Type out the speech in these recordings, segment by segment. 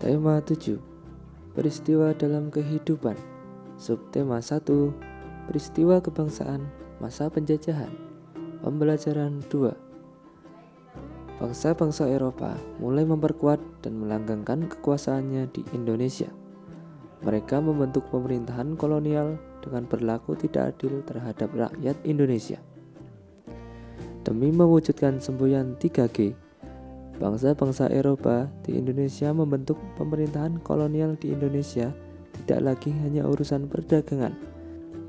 Tema 7. Peristiwa dalam kehidupan. Subtema 1. Peristiwa kebangsaan masa penjajahan. Pembelajaran 2. Bangsa-bangsa Eropa mulai memperkuat dan melanggengkan kekuasaannya di Indonesia. Mereka membentuk pemerintahan kolonial dengan berlaku tidak adil terhadap rakyat Indonesia. Demi mewujudkan semboyan 3G, bangsa-bangsa Eropa di Indonesia membentuk pemerintahan kolonial di Indonesia tidak lagi hanya urusan perdagangan.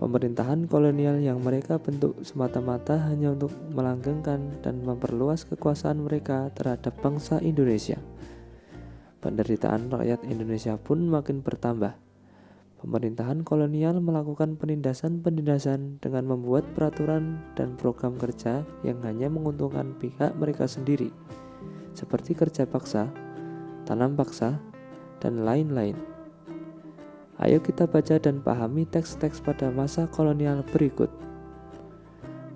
Pemerintahan kolonial yang mereka bentuk semata-mata hanya untuk melanggengkan dan memperluas kekuasaan mereka terhadap bangsa Indonesia. Penderitaan rakyat Indonesia pun makin bertambah. Pemerintahan kolonial melakukan penindasan-penindasan dengan membuat peraturan dan program kerja yang hanya menguntungkan pihak mereka sendiri, seperti kerja paksa, tanam paksa, dan lain-lain. Ayo kita baca dan pahami teks-teks pada masa kolonial berikut.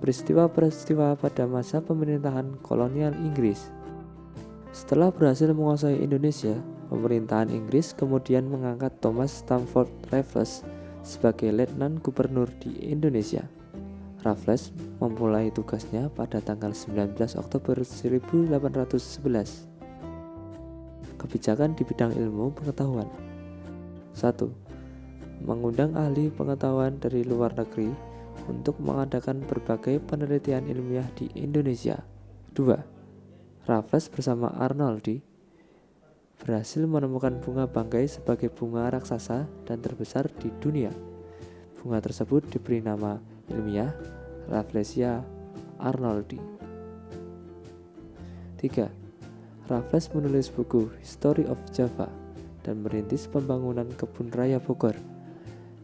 Peristiwa-peristiwa pada masa pemerintahan kolonial Inggris. Setelah berhasil menguasai Indonesia, pemerintahan Inggris kemudian mengangkat Thomas Stamford Raffles sebagai Letnan Gubernur di Indonesia. Raffles memulai tugasnya pada tanggal 19 Oktober 1811. Kebijakan di bidang ilmu pengetahuan. 1. Mengundang ahli pengetahuan dari luar negeri untuk mengadakan berbagai penelitian ilmiah di Indonesia. 2. Raffles bersama Arnoldi berhasil menemukan bunga bangkai sebagai bunga raksasa dan terbesar di dunia. Bunga tersebut diberi nama ilmiah Rafflesia arnoldi. 3. Raffles menulis buku History of Java dan merintis pembangunan Kebun Raya Bogor.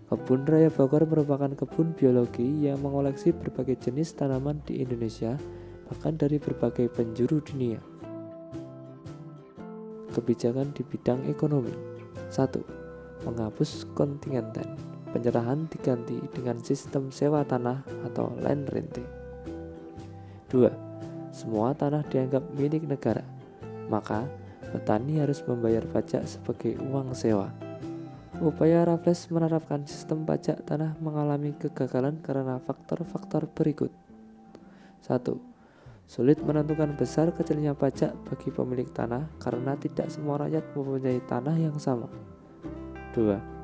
Kebun Raya Bogor merupakan kebun biologi yang mengoleksi berbagai jenis tanaman di Indonesia, bahkan dari berbagai penjuru dunia. Kebijakan di bidang ekonomi. 1. Menghapus kontingenten. Penyerahan diganti dengan sistem sewa tanah atau land renting. 2. Semua tanah dianggap milik negara, maka petani harus membayar pajak sebagai uang sewa. Upaya Raffles menerapkan sistem pajak tanah mengalami kegagalan karena faktor-faktor berikut. 1. Sulit menentukan besar kecilnya pajak bagi pemilik tanah karena tidak semua rakyat mempunyai tanah yang sama. 2.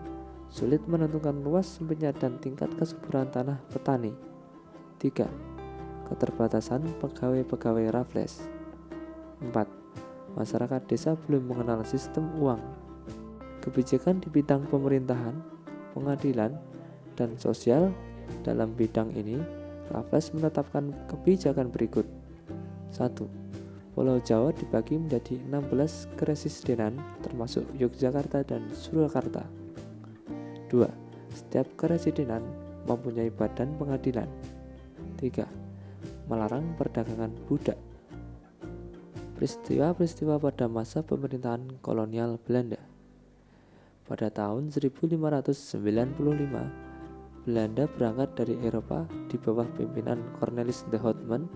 Sulit menentukan luas sempitnya dan tingkat kesuburan tanah petani. 3. Keterbatasan pegawai-pegawai Raffles. 4. Masyarakat desa belum mengenal sistem uang. Kebijakan di bidang pemerintahan, pengadilan, dan sosial. Dalam bidang ini, Raffles menetapkan kebijakan berikut. 1. Pulau Jawa dibagi menjadi 16 keresidenan termasuk Yogyakarta dan Surakarta. 2. Setiap keresidenan mempunyai badan pengadilan. 3. Melarang perdagangan budak. Peristiwa-peristiwa pada masa pemerintahan kolonial Belanda. Pada tahun 1595, Belanda berangkat dari Eropa di bawah pimpinan Cornelis de Houtman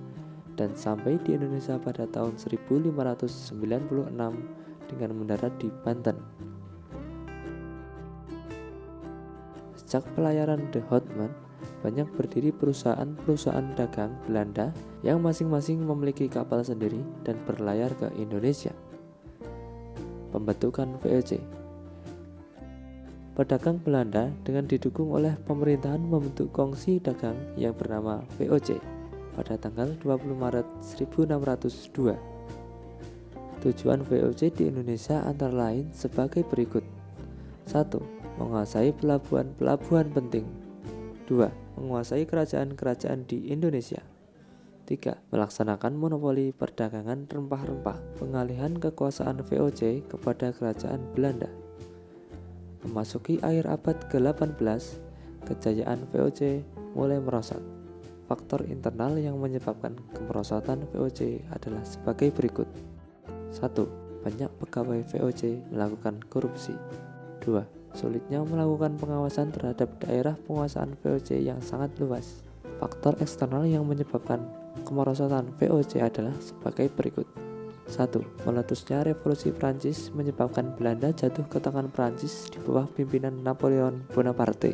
dan sampai di Indonesia pada tahun 1596 dengan mendarat di Banten. Sejak pelayaran de Houtman, banyak berdiri perusahaan-perusahaan dagang Belanda yang masing-masing memiliki kapal sendiri dan berlayar ke Indonesia. Pembentukan VOC. Pedagang Belanda dengan didukung oleh pemerintahan membentuk kongsi dagang yang bernama VOC pada tanggal 20 Maret 1602. Tujuan VOC di Indonesia antara lain sebagai berikut. 1. Menguasai pelabuhan-pelabuhan penting. 2. Menguasai kerajaan-kerajaan di Indonesia. 3. Melaksanakan monopoli perdagangan rempah-rempah. Pengalihan kekuasaan VOC kepada kerajaan Belanda. Memasuki akhir abad ke-18, kejayaan VOC mulai merosot. Faktor internal yang menyebabkan kemerosotan VOC adalah sebagai berikut. 1. Banyak pegawai VOC melakukan korupsi. 2. Sulitnya melakukan pengawasan terhadap daerah penguasaan VOC yang sangat luas. Faktor eksternal yang menyebabkan kemerosotan VOC adalah sebagai berikut. 1. Meletusnya revolusi Prancis menyebabkan Belanda jatuh ke tangan Prancis di bawah pimpinan Napoleon Bonaparte.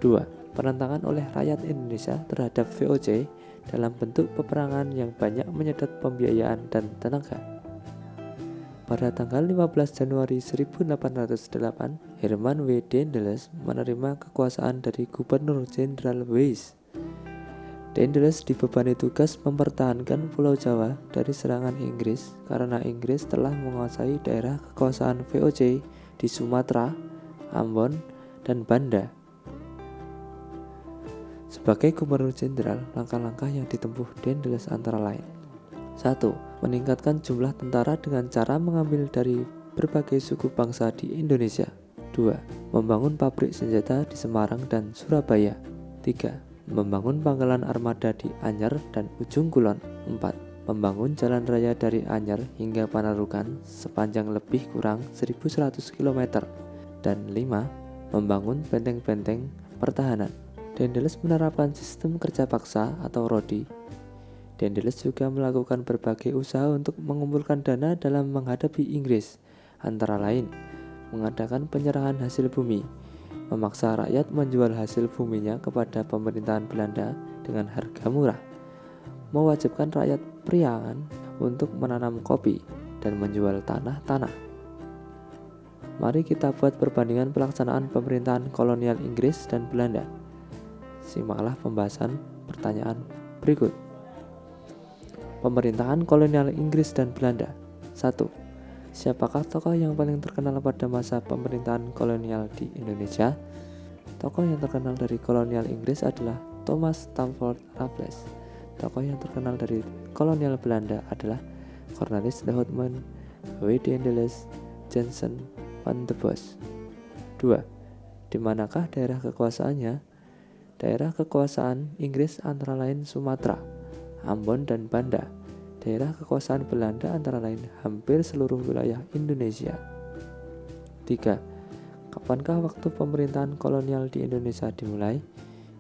2. Penentangan oleh rakyat Indonesia terhadap VOC dalam bentuk peperangan yang banyak menyedot pembiayaan dan tenaga. Pada tanggal 15 Januari 1808, Herman W. Daendels menerima kekuasaan dari Gubernur Jenderal Wyss. Daendels dibebani tugas mempertahankan Pulau Jawa dari serangan Inggris karena Inggris telah menguasai daerah kekuasaan VOC di Sumatera, Ambon, dan Banda. Sebagai Gubernur Jenderal, langkah-langkah yang ditempuh Daendels antara lain: 1. Meningkatkan jumlah tentara dengan cara mengambil dari berbagai suku bangsa di Indonesia. 2. Membangun pabrik senjata di Semarang dan Surabaya. 3. Membangun pangkalan armada di Anyer dan Ujung Kulon. 4. Membangun jalan raya dari Anyer hingga Panarukan sepanjang lebih kurang 1.100 km. Dan 5. Membangun benteng-benteng pertahanan. Daendels menerapkan sistem kerja paksa atau rodi. Daendels juga melakukan berbagai usaha untuk mengumpulkan dana dalam menghadapi Inggris, antara lain mengadakan penyerahan hasil bumi, memaksa rakyat menjual hasil buminya kepada pemerintahan Belanda dengan harga murah, mewajibkan rakyat Priangan untuk menanam kopi, dan menjual tanah-tanah. Mari kita buat perbandingan pelaksanaan pemerintahan kolonial Inggris dan Belanda. Simaklah pembahasan pertanyaan berikut. Pemerintahan kolonial Inggris dan Belanda. 1. Siapakah tokoh yang paling terkenal pada masa pemerintahan kolonial di Indonesia? Tokoh yang terkenal dari kolonial Inggris adalah Thomas Stamford Raffles. Tokoh yang terkenal dari kolonial Belanda adalah Cornelis de Houtman, W. Daendels, Jansen van der Bos. 2. Di manakah daerah kekuasaannya? Daerah kekuasaan Inggris antara lain Sumatera, Ambon, dan Banda. Daerah kekuasaan Belanda antara lain hampir seluruh wilayah Indonesia. 3. Kapankah waktu pemerintahan kolonial di Indonesia dimulai?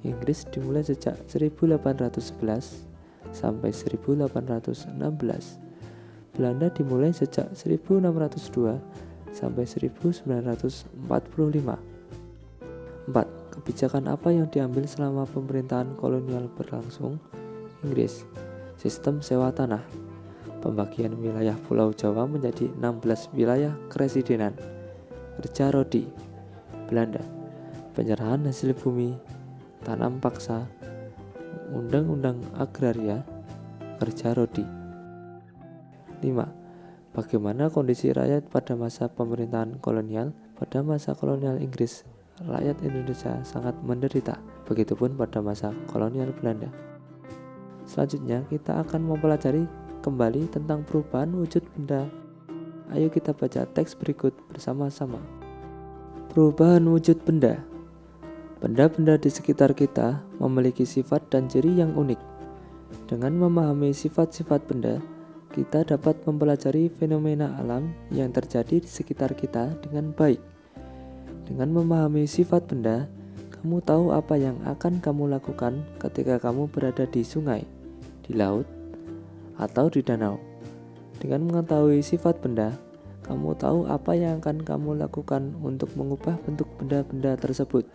Inggris dimulai sejak 1811 sampai 1816. Belanda dimulai sejak 1602 sampai 1945. 4. Kebijakan apa yang diambil selama pemerintahan kolonial berlangsung? Inggris, sistem sewa tanah, pembagian wilayah Pulau Jawa menjadi 16 wilayah keresidenan, kerja rodi. Belanda, penyerahan hasil bumi, tanam paksa, undang-undang agraria, kerja rodi. 5. Bagaimana kondisi rakyat pada masa pemerintahan kolonial? Pada masa kolonial Inggris, rakyat Indonesia sangat menderita, begitupun pada masa kolonial Belanda. Selanjutnya kita akan mempelajari kembali tentang perubahan wujud benda. Ayo kita baca teks berikut bersama-sama. Perubahan wujud benda. Benda-benda di sekitar kita memiliki sifat dan ciri yang unik. Dengan memahami sifat-sifat benda, kita dapat mempelajari fenomena alam yang terjadi di sekitar kita dengan baik. Dengan memahami sifat benda, kamu tahu apa yang akan kamu lakukan ketika kamu berada di sungai, di laut, atau di danau. Dengan mengetahui sifat benda, kamu tahu apa yang akan kamu lakukan untuk mengubah bentuk benda-benda tersebut.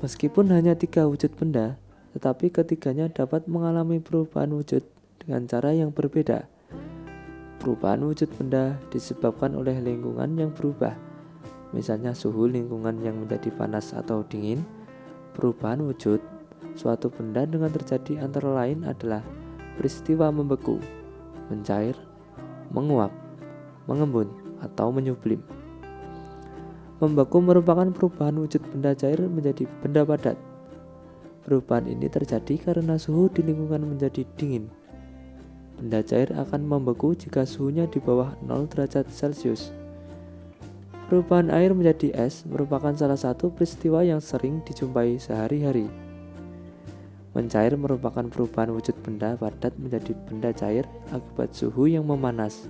Meskipun hanya 3 wujud benda, tetapi ketiganya dapat mengalami perubahan wujud dengan cara yang berbeda. Perubahan wujud benda disebabkan oleh lingkungan yang berubah, misalnya suhu lingkungan yang menjadi panas atau dingin. Perubahan wujud suatu benda dengan terjadi antara lain adalah peristiwa membeku, mencair, menguap, mengembun, atau menyublim. Membeku merupakan perubahan wujud benda cair menjadi benda padat. Perubahan ini terjadi karena suhu di lingkungan menjadi dingin. Benda cair akan membeku jika suhunya di bawah 0 derajat Celcius. Perubahan air menjadi es merupakan salah satu peristiwa yang sering dijumpai sehari-hari. Mencair merupakan perubahan wujud benda padat menjadi benda cair akibat suhu yang memanas.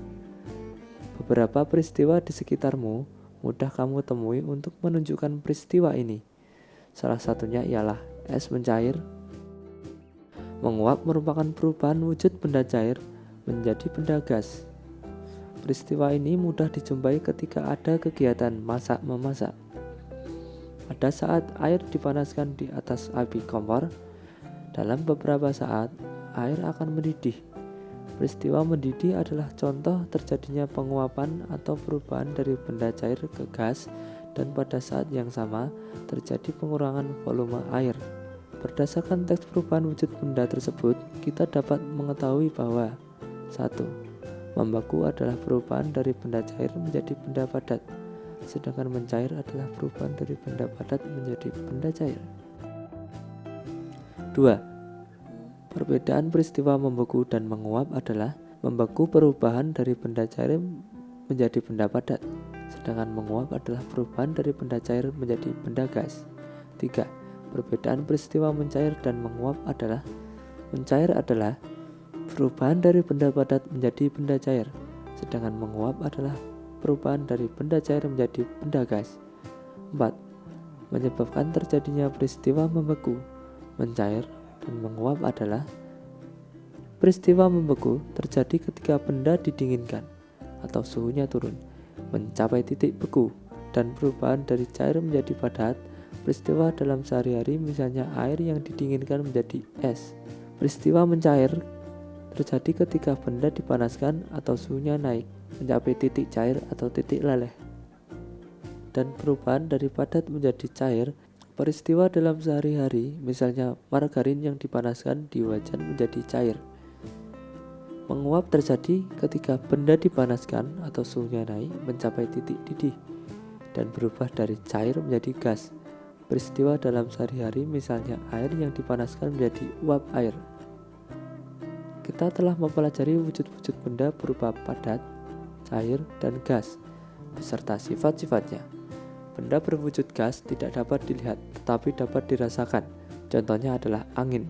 Beberapa peristiwa di sekitarmu mudah kamu temui untuk menunjukkan peristiwa ini. Salah satunya ialah es mencair. Menguap merupakan perubahan wujud benda cair menjadi benda gas. Peristiwa ini mudah dijumpai ketika ada kegiatan masak-memasak. Pada saat air dipanaskan di atas api kompor, dalam beberapa saat air akan mendidih. Peristiwa mendidih adalah contoh terjadinya penguapan atau perubahan dari benda cair ke gas, dan pada saat yang sama terjadi pengurangan volume air. Berdasarkan teks perubahan wujud benda tersebut, kita dapat mengetahui bahwa 1. Membeku adalah perubahan dari benda cair menjadi benda padat, sedangkan mencair adalah perubahan dari benda padat menjadi benda cair. 2. Perbedaan peristiwa membeku dan menguap adalah membeku perubahan dari benda cair menjadi benda padat, sedangkan menguap adalah perubahan dari benda cair menjadi benda gas. 3. Perbedaan peristiwa mencair dan menguap adalah mencair adalah perubahan dari benda padat menjadi benda cair, sedangkan menguap adalah perubahan dari benda cair menjadi benda gas. 4. Menyebabkan terjadinya peristiwa membeku, mencair, dan menguap adalah peristiwa membeku terjadi ketika benda didinginkan atau suhunya turun, mencapai titik beku, dan perubahan dari cair menjadi padat. Peristiwa dalam sehari-hari misalnya air yang didinginkan menjadi es. Peristiwa mencair terjadi ketika benda dipanaskan atau suhunya naik, mencapai titik cair atau titik leleh. Dan perubahan dari padat menjadi cair. Peristiwa dalam sehari-hari, misalnya margarin yang dipanaskan di wajan menjadi cair. Menguap terjadi ketika benda dipanaskan atau suhunya naik mencapai titik didih dan berubah dari cair menjadi gas. Peristiwa dalam sehari-hari, misalnya air yang dipanaskan menjadi uap air. Kita telah mempelajari wujud-wujud benda berupa padat, cair, dan gas, beserta sifat-sifatnya. Benda berwujud gas tidak dapat dilihat, tetapi dapat dirasakan. Contohnya adalah angin.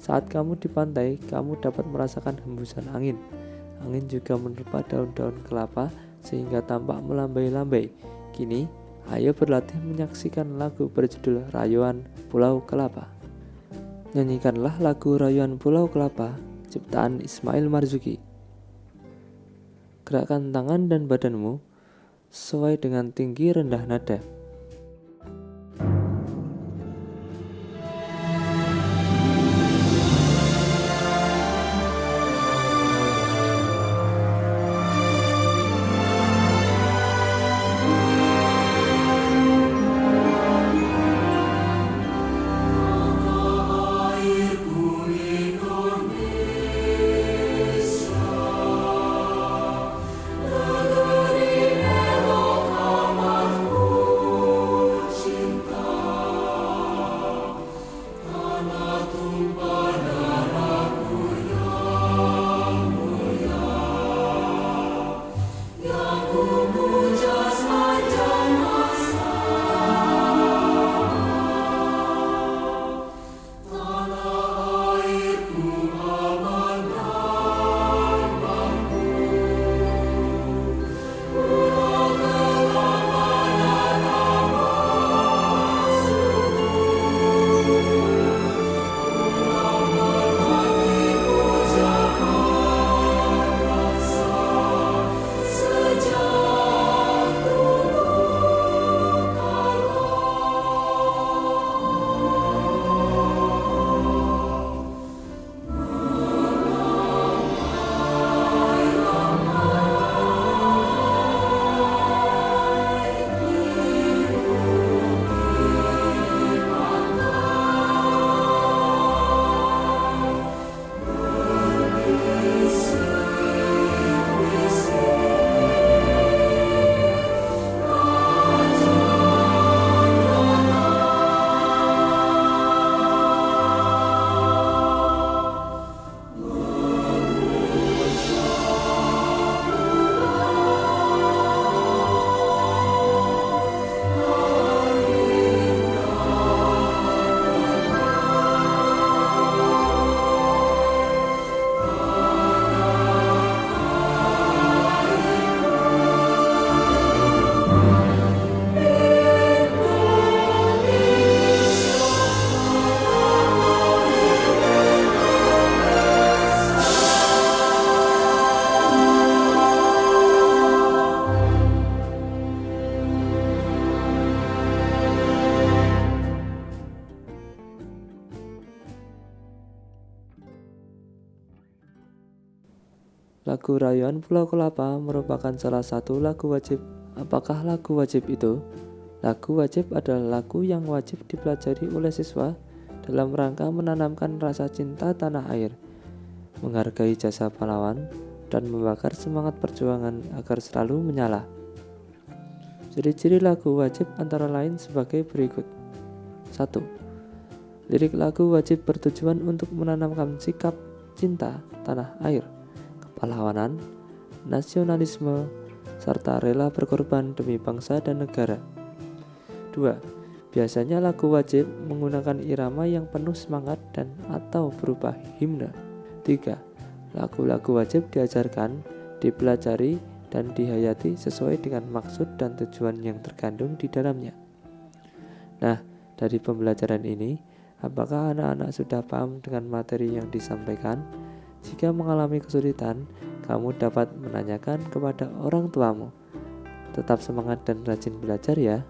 Saat kamu di pantai, kamu dapat merasakan hembusan angin. Angin juga menerpa daun-daun kelapa sehingga tampak melambai-lambai. Kini, ayo berlatih menyaksikan lagu berjudul Rayuan Pulau Kelapa. Nyanyikanlah lagu Rayuan Pulau Kelapa, ciptaan Ismail Marzuki. Gerakkan tangan dan badanmu sesuai dengan tinggi rendah nada. Lagu Rayuan Pulau Kelapa merupakan salah satu lagu wajib. Apakah lagu wajib itu? Lagu wajib adalah lagu yang wajib dipelajari oleh siswa dalam rangka menanamkan rasa cinta tanah air, menghargai jasa pahlawan, dan membakar semangat perjuangan agar selalu menyala. Ciri-ciri lagu wajib antara lain sebagai berikut. 1. Lirik lagu wajib bertujuan untuk menanamkan sikap cinta tanah air, kepahlawanan, nasionalisme, serta rela berkorban demi bangsa dan negara. 2. Biasanya lagu wajib menggunakan irama yang penuh semangat dan atau berupa himne. 3. Lagu-lagu wajib diajarkan, dipelajari, dan dihayati sesuai dengan maksud dan tujuan yang terkandung di dalamnya. Nah, dari pembelajaran ini, apakah anak-anak sudah paham dengan materi yang disampaikan? Jika mengalami kesulitan, kamu dapat menanyakan kepada orang tuamu. Tetap semangat dan rajin belajar ya.